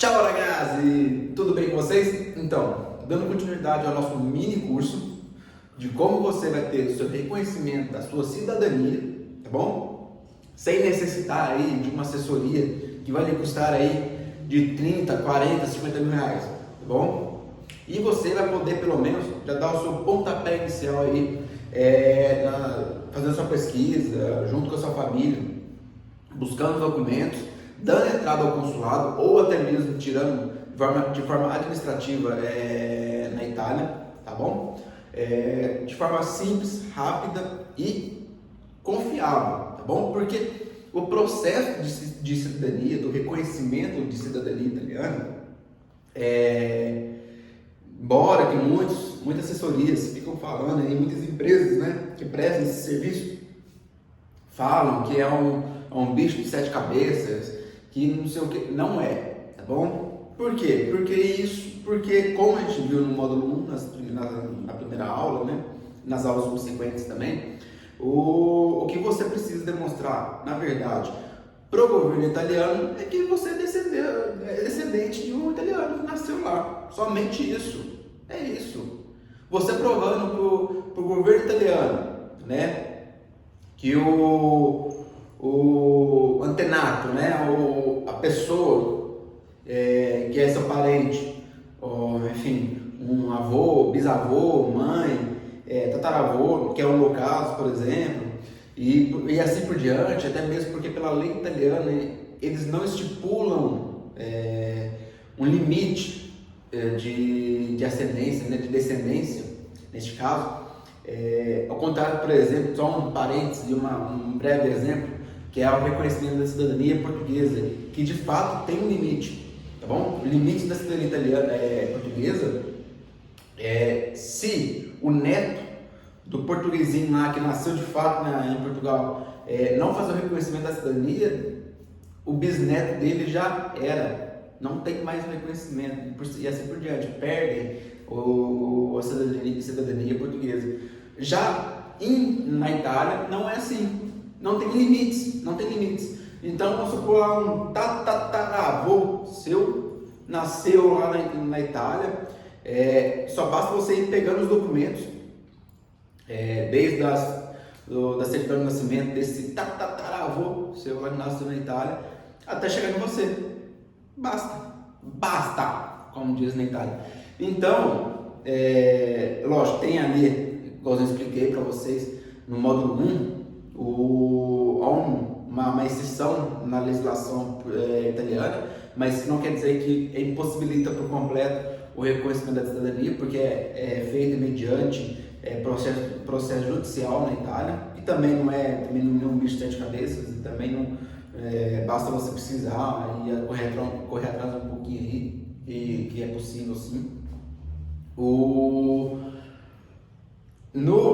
Ciao ragazzi, tudo bem com vocês? Então, dando continuidade ao nosso mini curso de como você vai ter o seu reconhecimento da sua cidadania, tá bom? Sem necessitar aí de uma assessoria que vai lhe custar aí de 30, 40, 50 mil reais, tá bom? E você vai poder pelo menos já dar o seu pontapé inicial aí, fazendo sua pesquisa junto com a sua família, buscando documentos, dando entrada ao consulado ou até mesmo tirando de forma administrativa na Itália, tá bom? De forma simples, rápida e confiável, tá bom? Porque o processo de cidadania, do reconhecimento de cidadania italiana, embora que muitas assessorias ficam falando aí, muitas empresas, né, que prestam esse serviço, falam que é um bicho de 7 cabeças, que não sei o que, não é, tá bom? Por quê? Porque como a gente viu no módulo 1, na primeira aula, né, nas aulas subsequentes também, o que você precisa demonstrar, na verdade, para o governo italiano é que você é descendente de um italiano que nasceu lá, somente isso, é isso. Você provando para o governo italiano, né, que o antenato, né, a pessoa que é seu parente, ou, enfim, um avô, bisavô, mãe, tataravô, que é o meu caso, por exemplo, e assim por diante, até mesmo porque pela lei italiana eles não estipulam um limite de ascendência, né, de descendência, neste caso. Ao contrário, por exemplo, só um parênteses e um breve exemplo, que é o reconhecimento da cidadania portuguesa, que de fato tem um limite, tá bom? O limite da cidadania italiana portuguesa é se o neto do portuguesinho lá que nasceu de fato em Portugal não fazer o reconhecimento da cidadania, o bisneto dele já era, não tem mais reconhecimento e assim por diante, perdem a cidadania portuguesa. Já na Itália não é assim, não tem limites. Então, vamos supor lá um tataravô seu nasceu lá na Itália, só basta você ir pegando os documentos, desde da certidão de nascimento desse tataravô seu lá que nasceu na Itália, até chegar em você. Basta, como diz na Itália. Então, lógico, tem ali, como eu expliquei para vocês no módulo 1, uma exceção na legislação italiana, mas não quer dizer que impossibilita por completo o reconhecimento da cidadania, porque é feito mediante processo judicial na Itália, e também não é um bicho de 7 cabeças, e também não basta você precisar e correr atrás um pouquinho aí, e que é possível sim.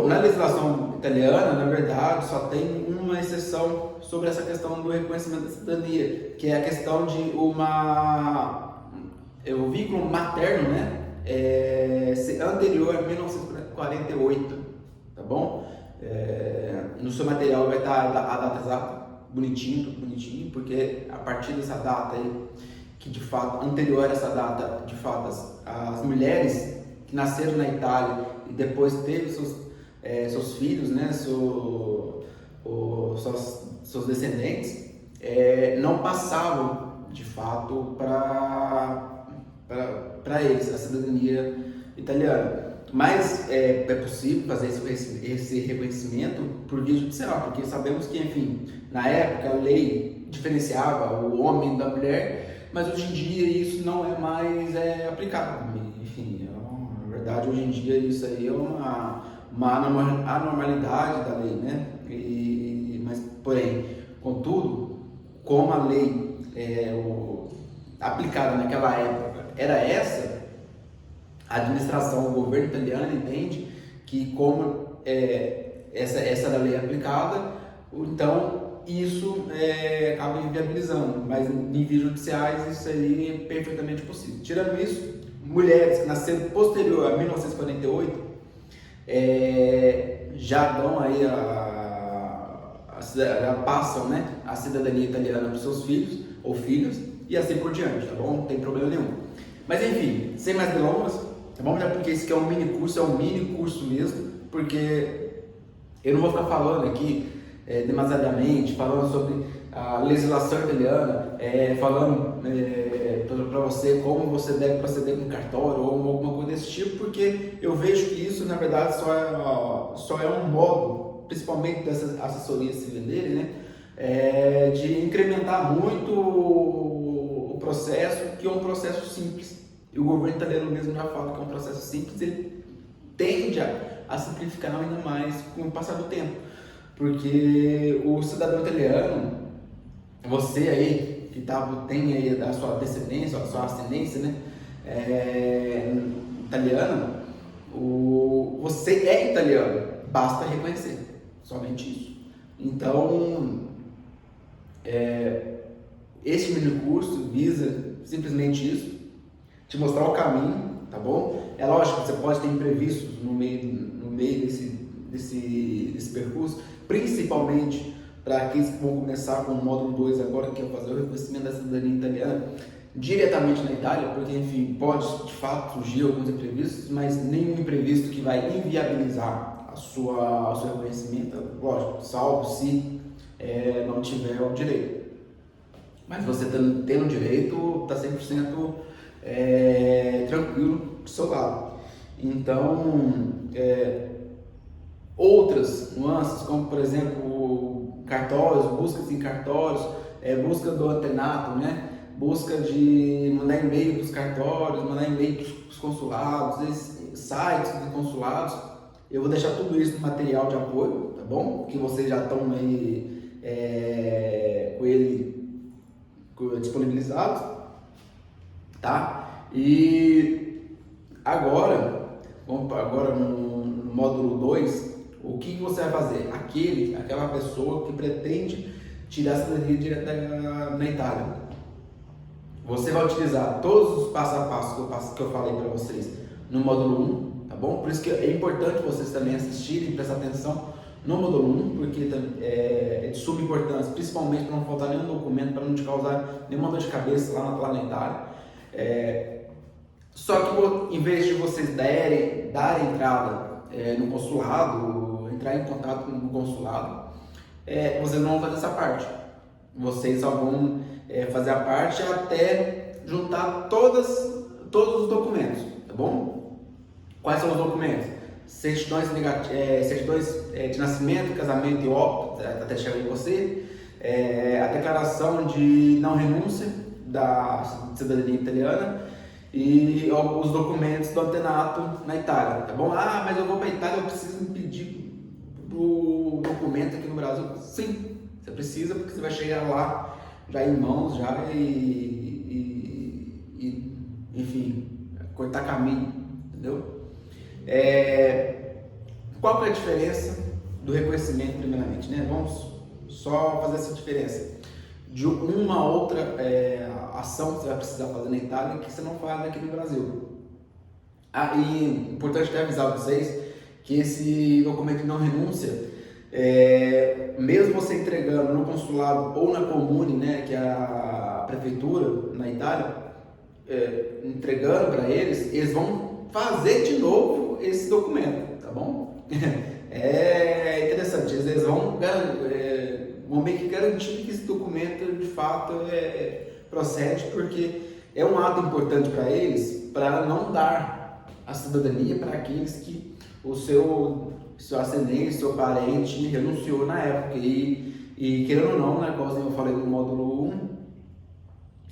Na legislação italiana, na verdade, só tem uma exceção sobre essa questão do reconhecimento da cidadania, que é a questão de o vínculo materno, né, ser anterior a 1948, tá bom? No seu material vai estar a data exata, bonitinho, porque a partir dessa data aí, que de fato, anterior a essa data, de fato, as mulheres que nasceram na Itália e depois teve seus filhos, né, seus descendentes, não passavam de fato para eles a cidadania italiana. Mas é possível fazer esse reconhecimento por via judicial, porque sabemos que, enfim, na época a lei diferenciava o homem da mulher, mas hoje em dia isso não é mais aplicado. Enfim, na verdade, hoje em dia isso aí é uma anormalidade da lei, né? Mas, porém, contudo, como a lei aplicada naquela época era essa, a administração, o governo italiano entende que como essa era a lei aplicada, então isso acaba inviabilizando, mas em níveis judiciais isso aí é perfeitamente possível. Tirando isso, mulheres que nasceram posterior a 1948 já dão aí já passam, né, a cidadania italiana para os seus filhos ou filhas, e assim por diante, tá bom? Não tem problema nenhum. Mas enfim, sem mais delongas, tá bom? Porque esse aqui é um mini curso mesmo, porque eu não vou ficar falando aqui demasiadamente, falando sobre a legislação italiana, falando para você como você deve proceder com cartório ou alguma coisa desse tipo, porque eu vejo que isso na verdade só é um modo, principalmente dessas assessorias se venderem, né, de incrementar muito o processo, que é um processo simples. E o governo italiano mesmo já fala que é um processo simples, ele tende a simplificar ainda mais com o passar do tempo. Porque o cidadão italiano, você aí, que tem aí a sua descendência, a sua ascendência, né, italiana, você é italiano, basta reconhecer, somente isso. Então, este mini curso visa simplesmente isso, te mostrar o caminho, tá bom? É lógico que você pode ter imprevistos no meio desse percurso, principalmente para aqueles que vão começar com o módulo 2 agora, que é fazer o reconhecimento da cidadania italiana diretamente na Itália, porque, enfim, pode de fato surgir alguns imprevistos, mas nenhum imprevisto que vai inviabilizar o seu reconhecimento, lógico, salvo se não tiver o direito. Mas você tendo o direito, está 100% tranquilo do seu lado. Então, outras nuances, como por exemplo cartórios, buscas em cartórios, busca do antenato, né? Busca de mandar e-mail para os cartórios, mandar e-mail para os consulados, sites dos consulados. Eu vou deixar tudo isso no material de apoio, tá bom? Que vocês já estão aí com ele disponibilizado, tá? E agora no módulo 2, o que você vai fazer? Aquela pessoa que pretende tirar a cidadania direto na Itália. Você vai utilizar todos os passo a passo que eu falei para vocês no módulo 1, tá bom? Por isso que é importante vocês também assistirem e prestar atenção no módulo 1, porque é de suma importância, principalmente para não faltar nenhum documento, para não te causar nenhuma dor de cabeça lá na Itália. Só que em vez de vocês darem entrada no consulado, entrar em contato com o consulado, vocês não vão fazer essa parte. Vocês só vão fazer a parte até juntar todos os documentos, tá bom? Quais são os documentos? Certidões de nascimento, casamento e óbito, até chegar em você, a declaração de não renúncia da cidadania italiana e os documentos do antenato na Itália, tá bom? Ah, mas eu vou para a Itália, eu preciso me pedir o documento aqui no Brasil. Sim, você precisa, porque você vai chegar lá já em mãos, já enfim, cortar caminho, entendeu? Qual que é a diferença do reconhecimento, primeiramente, né? Vamos só fazer essa diferença de uma outra ação que você vai precisar fazer na Itália que você não faz aqui no Brasil. E importante até avisar vocês que esse documento de não renúncia, mesmo você entregando no consulado ou na comune, né, que é a prefeitura na Itália, entregando para eles vão fazer de novo esse documento, tá bom? É interessante, eles vão meio que garantir que esse documento de fato procede, porque é um ato importante para eles, para não dar a cidadania para aqueles que o seu ascendente, seu parente renunciou na época. E querendo ou não, né, como eu falei no módulo 1,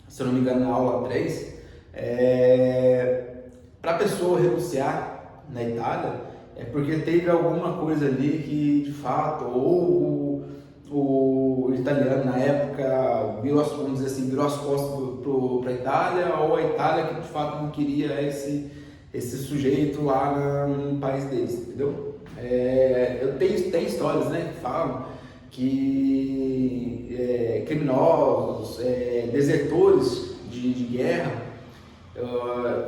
se eu não me engano na aula 3, para a pessoa renunciar na Itália, é porque teve alguma coisa ali que de fato, ou o italiano na época virou as costas para a Itália, ou a Itália que de fato não queria esse sujeito lá no país deles, entendeu? Tem histórias, né, que falam que criminosos, desertores de guerra,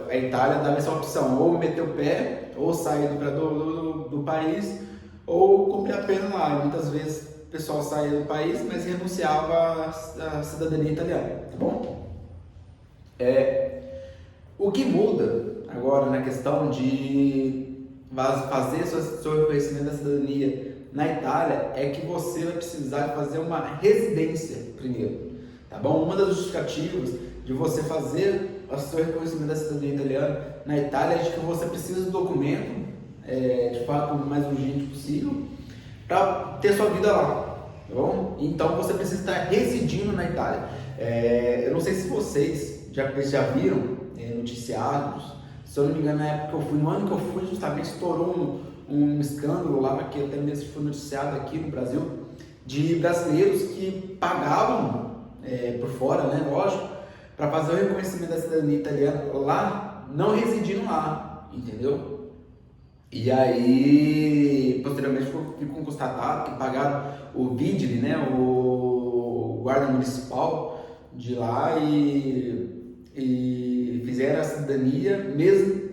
a Itália dava essa opção, ou meter o pé, ou sair do país, ou cumprir a pena lá. E muitas vezes o pessoal saía do país, mas renunciava à cidadania italiana, tá bom? O que muda agora na questão de fazer seu reconhecimento da cidadania na Itália é que você vai precisar fazer uma residência primeiro, tá bom? Uma das justificativas de você fazer o seu reconhecimento da cidadania italiana na Itália é de que você precisa do documento, de fato, o mais urgente possível, para ter sua vida lá, tá bom? Então você precisa estar residindo na Itália. Eu não sei se vocês já viram noticiários, se eu não me engano, na época que eu fui, no ano que eu fui, justamente estourou um escândalo lá, que até mesmo foi noticiado aqui no Brasil, de brasileiros que pagavam por fora, né, lógico, para fazer o reconhecimento da cidadania italiana lá, não residindo lá, entendeu? E aí, posteriormente, ficou constatado que pagaram o vigile, né, o guarda municipal de lá e fizeram a cidadania mesmo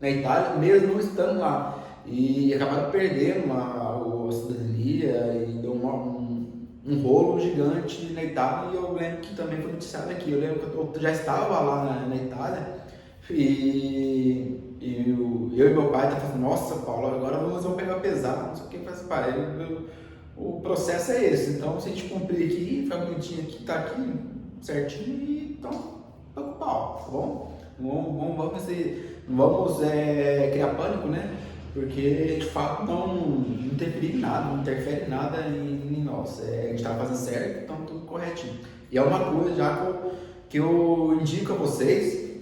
na Itália, mesmo não estando lá. E acabaram perdendo a cidadania e deu um rolo gigante na Itália. E eu lembro que também foi noticiado aqui. Eu lembro que eu já estava lá na Itália e eu e meu pai estavam falando: nossa, Paulo, agora nós vamos pegar pesado, não sei o que faz para o processo é esse. Então, se a gente cumprir aqui, ficar bonitinho aqui, tá aqui certinho, e então tá com o pau, tá bom? Vamos criar pânico, né? Porque de fato não interfere em nada, não interfere em nada em nós. A gente está fazendo certo, então tudo corretinho. E é uma coisa já que eu indico a vocês,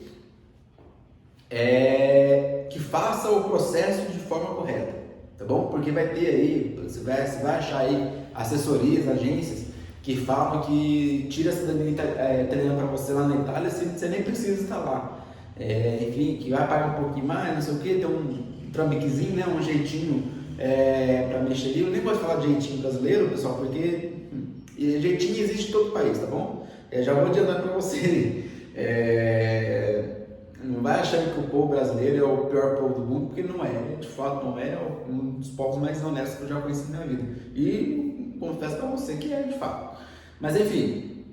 que faça o processo de forma correta, tá bom? Porque vai ter aí, você vai achar aí assessorias, agências que falam que tira a cidadania italiana para você lá na Itália, você nem precisa estar lá. Enfim, que vai pagar um pouquinho mais, não sei o que, tem um trambiquezinho, né, um jeitinho para mexer ali. Eu nem posso falar de jeitinho brasileiro, pessoal, porque jeitinho existe em todo o país, tá bom? Já vou adiantando para você. Não vai achar que o povo brasileiro é o pior povo do mundo, porque não é, de fato não é, um dos povos mais honestos que eu já conheci na minha vida. E confesso para você que é, de fato. Mas enfim,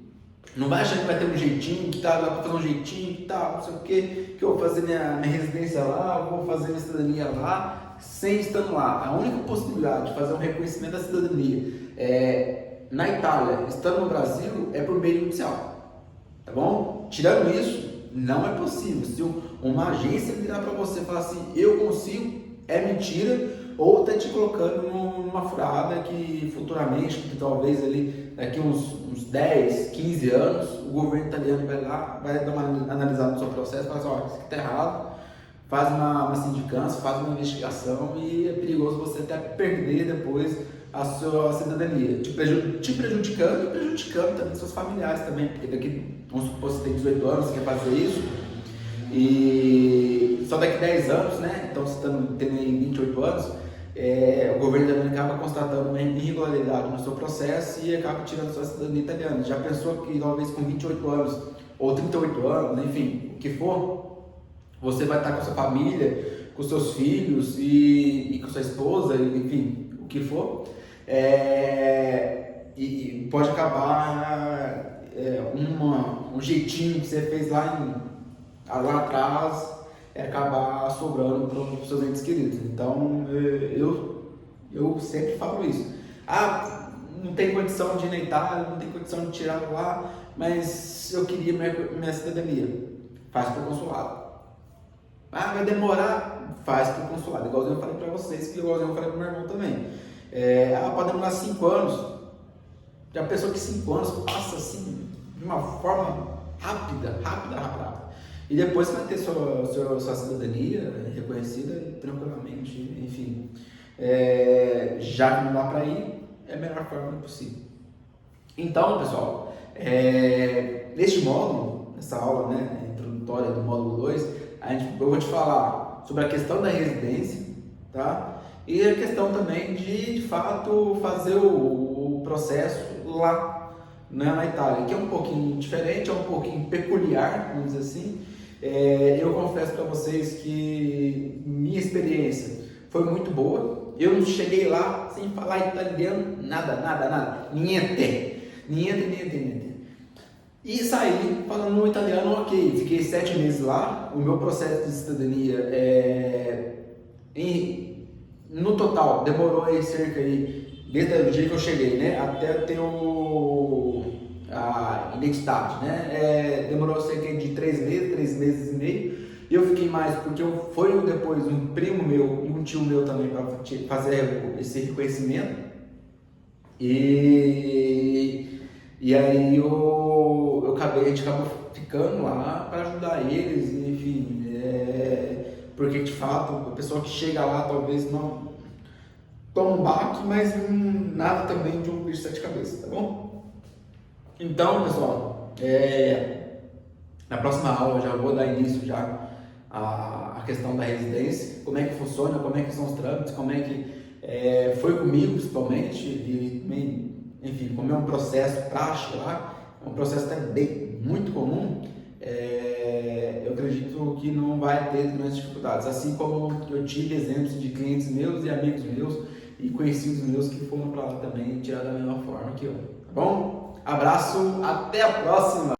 não vai achar que vai ter um jeitinho, que tá lá para fazer um jeitinho, que tá, não sei o que eu vou fazer minha residência lá, vou fazer minha cidadania lá, sem estando lá. A única possibilidade de fazer um reconhecimento da cidadania na Itália, estando no Brasil, é por meio judicial, tá bom? Tirando isso, não é possível. Se uma agência virar para você e falar assim, eu consigo, é mentira, ou tá te colocando numa furada que futuramente, que talvez ali daqui uns 10, 15 anos, o governo italiano vai lá, vai dar uma analisada no seu processo e falar assim, ó, isso aqui tá errado, faz uma sindicância, faz uma investigação e é perigoso você até perder depois a sua cidadania, te prejudicando e prejudicando também seus familiares também, porque daqui, vamos supor, você tem 18 anos, você quer fazer isso, e só daqui 10 anos, né, então você tendo aí 28 anos, o governo italiano acaba constatando uma irregularidade no seu processo e acaba tirando sua cidadania italiana. Já pensou que talvez com 28 anos ou 38 anos, enfim, o que for, você vai estar com sua família, com seus filhos e com sua esposa, enfim, o que for, e pode acabar um jeitinho que você fez lá atrás, acabar sobrando para os seus entes queridos. Então, eu sempre falo isso. Não tem condição de ir na Itália, não tem condição de tirar lá, mas eu queria minha cidadania. Faz para o consulado. Vai demorar? Faz para o consulado. Igualzinho eu falei para vocês, que igualzinho eu falei para o meu irmão também. Pode demorar 5 anos. Já pensou que 5 anos passa assim, de uma forma rápida. E depois vai ter sua cidadania reconhecida tranquilamente, enfim. Já que não dá para ir, é a melhor forma possível. Então, pessoal, neste módulo, nessa aula, né, introdutória do módulo 2, eu vou te falar sobre a questão da residência, tá? E a questão também de fato, fazer o processo lá, né, na Itália, que é um pouquinho diferente, é um pouquinho peculiar, vamos dizer assim. Eu confesso para vocês que minha experiência foi muito boa. Eu não cheguei lá sem falar italiano, nada, niente. E saí falando no italiano, ok. Fiquei 7 meses lá. O meu processo de cidadania no total demorou aí cerca aí, desde o dia que eu cheguei, né, até ter a identidade, né, demorou cerca de 3 meses e meio. E eu fiquei mais porque foi depois um primo meu e um tio meu também para fazer esse reconhecimento. E aí a gente acabou ficando lá para ajudar eles, enfim, porque de fato a pessoa que chega lá talvez não toma um baque, mas nada também de um bicho de 7 cabeças, tá bom? Então, pessoal, na próxima aula eu já vou dar início já a questão da residência, como é que funciona, como é que são os trâmites, como é que foi comigo principalmente, e enfim, como é um processo prático lá, é um processo até bem, muito comum, eu acredito que não vai ter grandes dificuldades, assim como eu tive exemplos de clientes meus e amigos meus e conhecidos meus que foram para lá também tirar da mesma forma que eu, tá bom? Abraço, até a próxima!